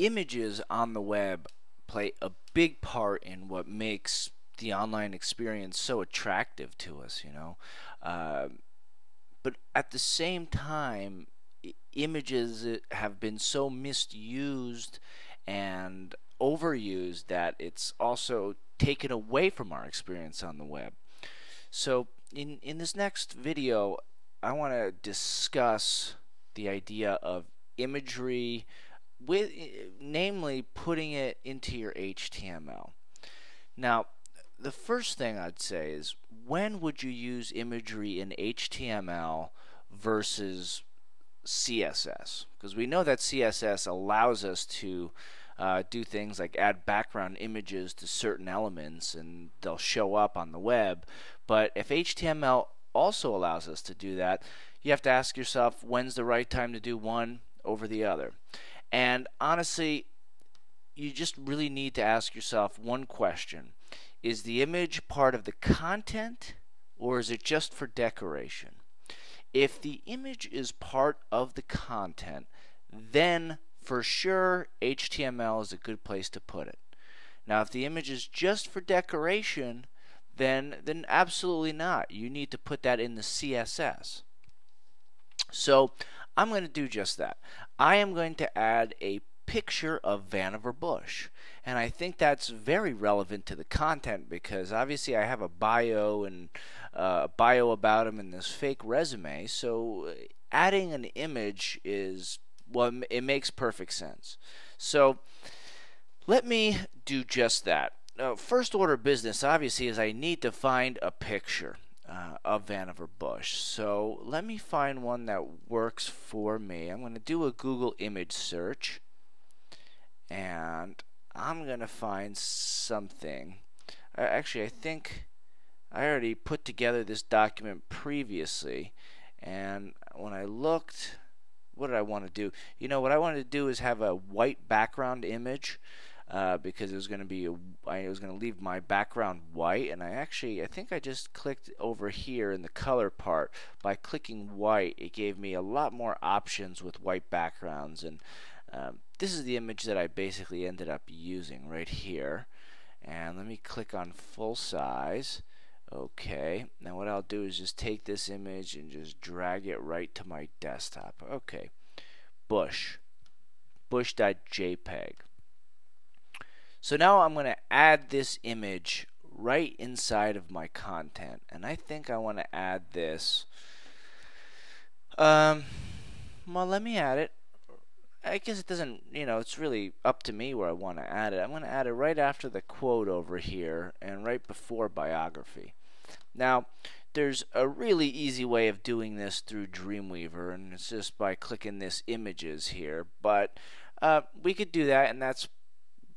Images on the web play a big part in what makes the online experience so attractive to us, Uh, but at the same time, images have been so misused and overused that it's also taken away from our experience on the web. So in this next video, I want to discuss the idea of imagery with namely putting it into your HTML. Now, the first thing I'd say is, when would you use imagery in HTML versus CSS? Because we know that CSS allows us to do things like add background images to certain elements and they'll show up on the web. But if HTML also allows us to do that, you have to ask yourself, when's the right time to do one over the other? And honestly, you just really need to ask yourself one question. Is the image part of the content, or is it just for decoration? If the image is part of the content, then for sure HTML is a good place to put it. Now, if the image is just for decoration, then absolutely not. You need to put that in the CSS. So I'm going to do just that. I am going to add a picture of Vannevar Bush, and I think that's very relevant to the content because obviously I have a bio and bio about him in this fake resume, so adding an image is, well, it makes perfect sense. So let me do just that. First order of business obviously is I need to find a picture of Vannevar Bush. So let me find one that works for me. I'm going to do a Google image search, and I'm going to find something. Actually, I think I already put together this document previously, and when I looked, what did I want to do? What I wanted to do is have a white background image. Because it was going to leave my background white, and I think I just clicked over here in the color part. By clicking white, it gave me a lot more options with white backgrounds, and this is the image that I basically ended up using right here. And let me click on full size. Okay, now what I'll do is just take this image and just drag it right to my desktop. Okay, bush.jpg. So now I'm going to add this image right inside of my content, and I think I want to add this. Well, let me add it. I guess it doesn't, it's really up to me where I want to add it. I'm going to add it right after the quote over here and right before biography. Now, there's a really easy way of doing this through Dreamweaver, and it's just by clicking this images here. But we could do that, and that's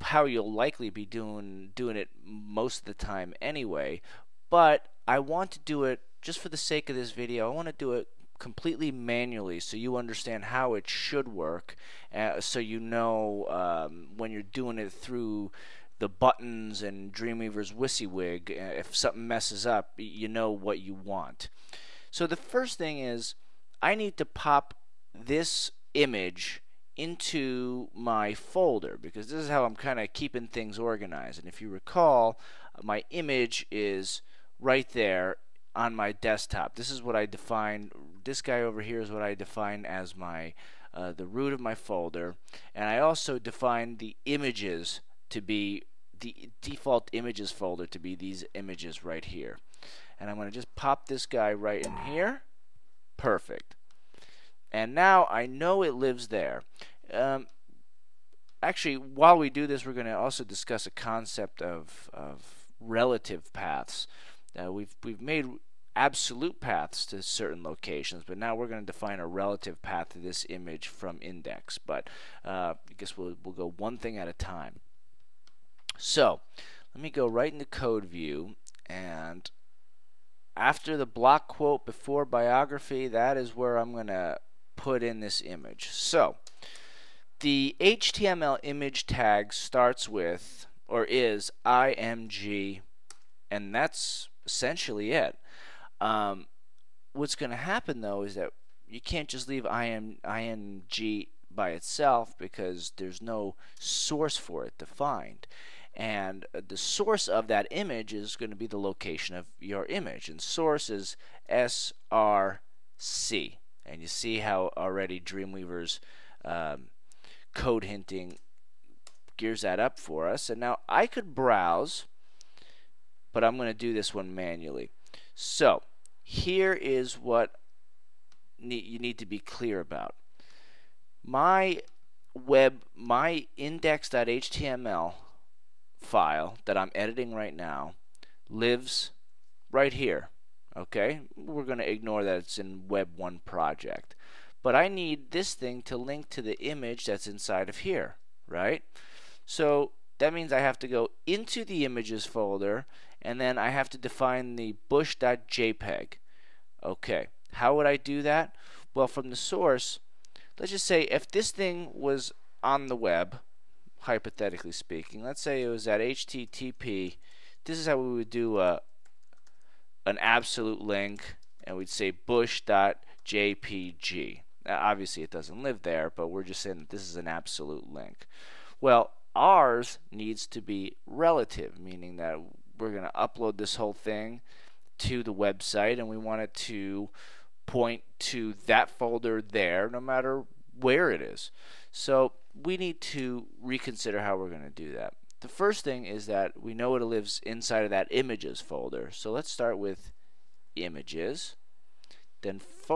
how you'll likely be doing it most of the time anyway. But I want to do it just for the sake of this video. I want to do it completely manually so you understand how it should work, so when you're doing it through the buttons and Dreamweaver's WYSIWYG, if something messes up, you know what you want. So the first thing is I need to pop this image into my folder, because this is how I'm kind of keeping things organized. And if you recall, my image is right there on my desktop. This is what I define. This guy over here is what I define as my the root of my folder, and I also define the images to be the default images folder to be these images right here. And I'm going to just pop this guy right in here. Perfect. And now I know it lives there. Actually, while we do this, we're going to also discuss a concept of relative paths. We've made absolute paths to certain locations, but now we're going to define a relative path to this image from index. But I guess we'll go one thing at a time. So let me go right into code view, and after the block quote before biography, that is where I'm going to put in this image. So the HTML image tag starts with, or is, IMG, and that's essentially it. What's going to happen though is that you can't just leave IMG by itself because there's no source for it to find. And the source of that image is going to be the location of your image. And source is src. And you see how already Dreamweaver's code hinting gears that up for us. And now I could browse, but I'm going to do this one manually. So here is what you need to be clear about. My index.html file that I'm editing right now lives right here. Okay, we're going to ignore that it's in Web 1 project. But I need this thing to link to the image that's inside of here, right? So that means I have to go into the images folder, and then I have to define the bush.jpg. Okay, how would I do that? Well, from the source, let's just say if this thing was on the web, hypothetically speaking, let's say it was at HTTP, this is how we would do an absolute link, and we'd say bush.jpg. Now, obviously it doesn't live there, but we're just saying that this is an absolute link. Well, ours needs to be relative, meaning that we're going to upload this whole thing to the website, and we want it to point to that folder there no matter where it is. So we need to reconsider how we're going to do that. The first thing is that we know it lives inside of that images folder. So let's start with images, then /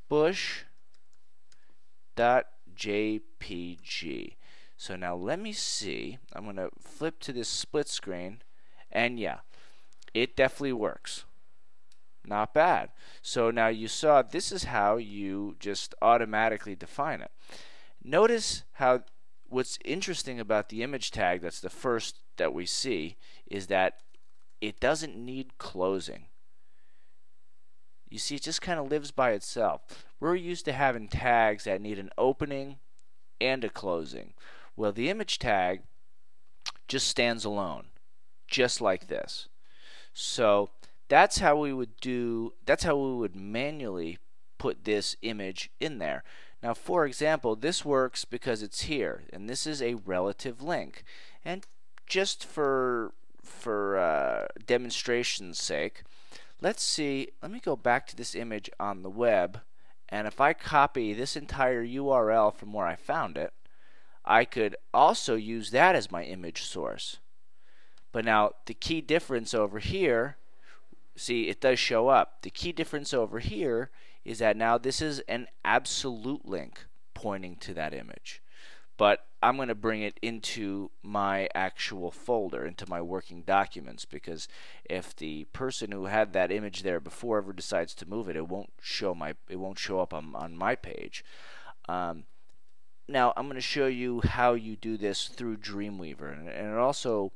bush.jpg. So now let me see. I'm going to flip to this split screen, and yeah, it definitely works. Not bad. So now you saw this is how you just automatically define it. Notice how what's interesting about the image tag, that's the first that we see, is that it doesn't need closing. You see, it just kind of lives by itself. We're used to having tags that need an opening and a closing. Well, the image tag just stands alone, just like this. So that's how we would manually put this image in there. Now, for example, this works because it's here, and this is a relative link. And just for demonstration's sake, let me go back to this image on the web, and if I copy this entire URL from where I found it, I could also use that as my image source. But now the key difference over here, see, it does show up. The key difference over here is that now this is an absolute link pointing to that image. But I'm going to bring it into my actual folder, into my working documents, because if the person who had that image there before ever decides to move it, it won't show up on my page. Now I'm going to show you how you do this through Dreamweaver, and it also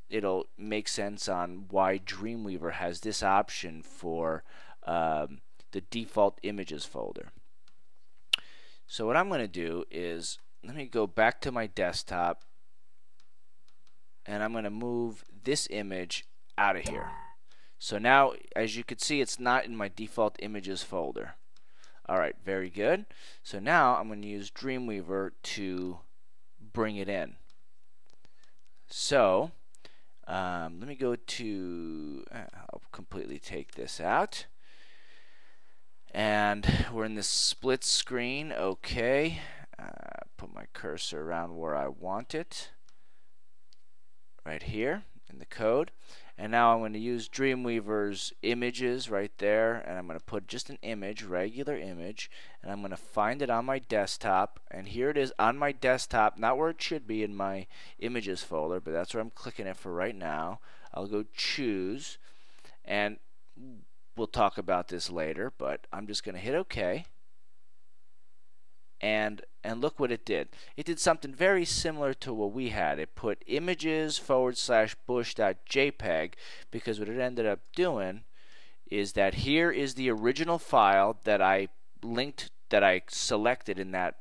it'll make sense on why Dreamweaver has this option for the default images folder. So what I'm going to do is, let me go back to my desktop, and I'm going to move this image out of here. So now, as you can see, it's not in my default images folder. Alright, very good. So now I'm going to use Dreamweaver to bring it in. So let me go to, I'll completely take this out. And we're in this split screen. Okay. Put my cursor around where I want it. Right here in the code. And now I'm going to use Dreamweaver's images right there, and I'm going to put just an image, regular image, and I'm going to find it on my desktop, and here it is on my desktop, not where it should be in my images folder, but that's where I'm clicking it for right now. I'll go choose, and we'll talk about this later, but I'm just going to hit OK. And look what it did. It did something very similar to what we had. It put images / bush.jpg, because what it ended up doing is that here is the original file that I selected in that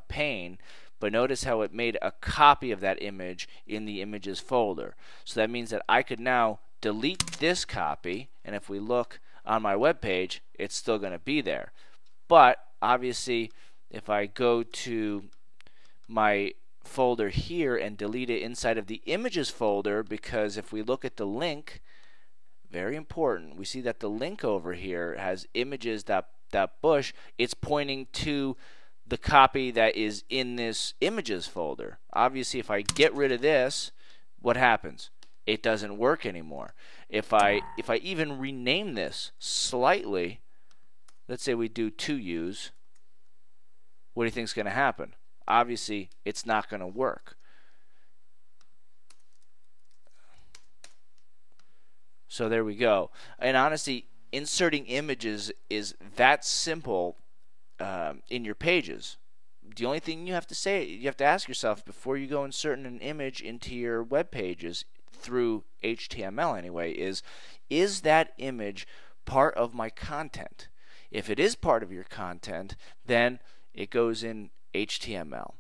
pane, but notice how it made a copy of that image in the images folder. So that means that I could now delete this copy, and if we look on my web page, it's still going to be there. But Obviously, if I go to my folder here and delete it inside of the images folder, because if we look at the link, very important, we see that the link over here has images, that bush, it's pointing to the copy that is in this images folder. Obviously, if I get rid of this, what happens? It doesn't work anymore. If I even rename this slightly, let's say we do to use, what do you think is going to happen? Obviously, it's not going to work. So there we go. And honestly, inserting images is that simple in your pages. The only thing you have to ask yourself before you go inserting an image into your web pages through HTML anyway is that image part of my content? If it is part of your content, then it goes in HTML.